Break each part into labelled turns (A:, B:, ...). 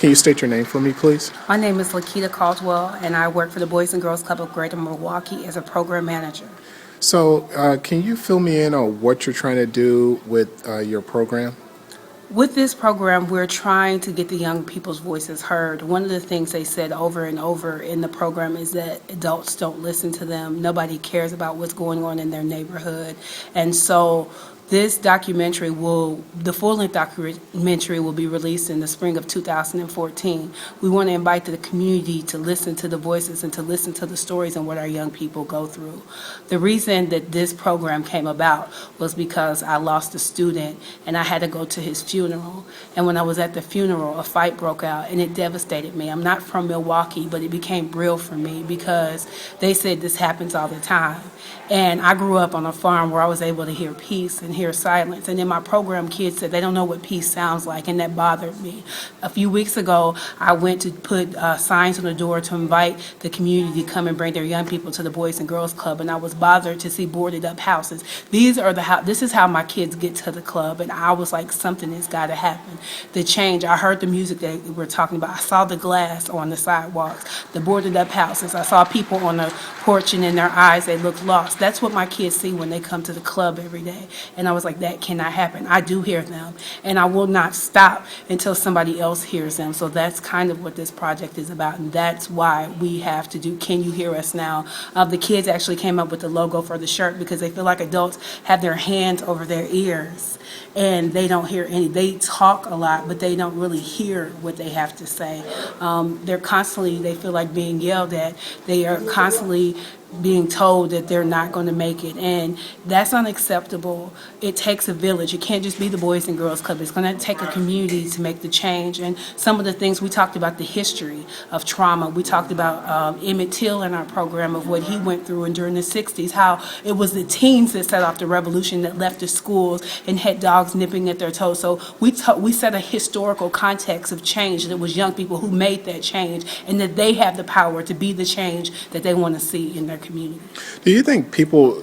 A: Can you state your name for me, please?
B: My name is Lakita Caldwell, and I work for the Boys and Girls Club of Greater Milwaukee as a program manager.
A: So, can you fill me in on what you're trying to do with your program?
B: With this program, we're trying to get the young people's voices heard. One of the things they said over and over in the program is that adults don't listen to them. Nobody cares about what's going on in their neighborhood. And so this documentary the full-length documentary will be released in the spring of 2014. We want to invite the community to listen to the voices and to listen to the stories and what our young people go through. The reason that this program came about was because I lost a student and I had to go to his funeral. And when I was at the funeral, a fight broke out and it devastated me. I'm not from Milwaukee, but it became real for me because they said this happens all the time. And I grew up on a farm where I was able to hear peace and hear silence. And in my program, kids said they don't know what peace sounds like, and that bothered me. A few weeks ago, I went to put signs on the door to invite the community to come and bring their young people to the Boys and Girls Club, and I was bothered to see boarded up houses. This is how my kids get to the club, and I was like, something has got to happen. The change, I heard the music that we're talking about. I saw the glass on the sidewalks, the boarded up houses. I saw people on the porch, and in their eyes, they looked lost. That's what my kids see when they come to the club every day. And I was like, that cannot happen. I do hear them, and I will not stop until somebody else hears them. So that's kind of what this project is about, and that's why we have to do Can You Hear Us Now? The kids actually came up with the logo for the shirt because they feel like adults have their hands over their ears and they don't hear they talk a lot, but they don't really hear what they have to say. They feel like being yelled at. They are constantly being told that they're not going to make it, and that's unacceptable. It takes a village. It can't just be the Boys and Girls Club. It's going to take a community to make the change. And some of the things we talked about, the history of trauma. We talked about Emmett Till in our program of what he went through, and during the 60s, how it was the teens that set off the revolution that left the schools and had dogs nipping at their toes. So we set a historical context of change, and it was young people who made that change, and that they have the power to be the change that they want to see in their community.
A: Do you think people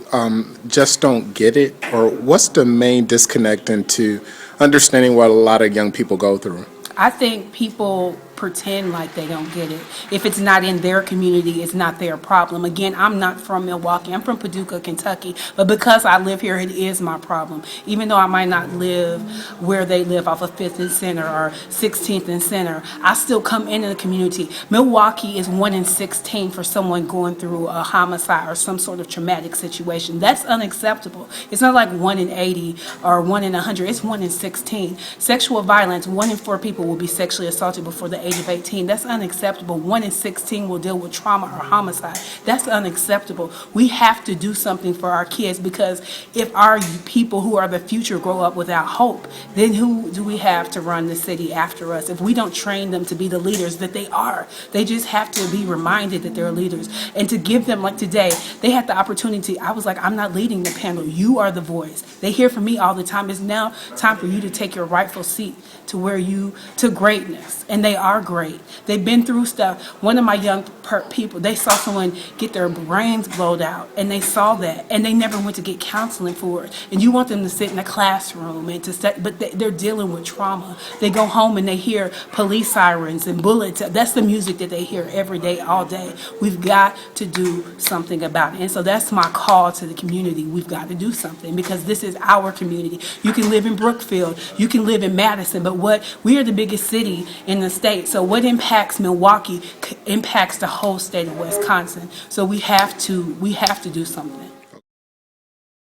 A: just don't get it, or what's the main disconnect into understanding what a lot of young people go through?
B: I think people pretend like they don't get it. If it's not in their community, it's not their problem. Again, I'm not from Milwaukee. I'm from Paducah, Kentucky. But because I live here, it is my problem. Even though I might not live where they live off of 5th and Center or 16th and Center, I still come into the community. Milwaukee is 1 in 16 for someone going through a homicide or some sort of traumatic situation. That's unacceptable. It's not like 1 in 80 or 1 in 100. It's 1 in 16. Sexual violence, 1 in 4 people will be sexually assaulted before the age of 18. That's unacceptable. 1 in 16 will deal with trauma or homicide. That's unacceptable. We have to do something for our kids, because if our people who are the future grow up without hope, then who do we have to run the city after us? If we don't train them to be the leaders that they are, they just have to be reminded that they're leaders, and to give them, like today, they had the opportunity. I was like, I'm not leading the panel. You are the voice. They hear from me all the time. It's now time for you to take your rightful seat to greatness, and they are great. They've been through stuff. One of my young people, they saw someone get their brains blowed out, and they saw that, and they never went to get counseling for it. And you want them to sit in a classroom and to study, but they're dealing with trauma. They go home and they hear police sirens and bullets. That's the music that they hear every day, all day. We've got to do something about it. And so that's my call to the community. We've got to do something, because this is our community. You can live in Brookfield, you can live in Madison, but we are the biggest city in the state. So what impacts Milwaukee impacts the whole state of Wisconsin. So we have to do something.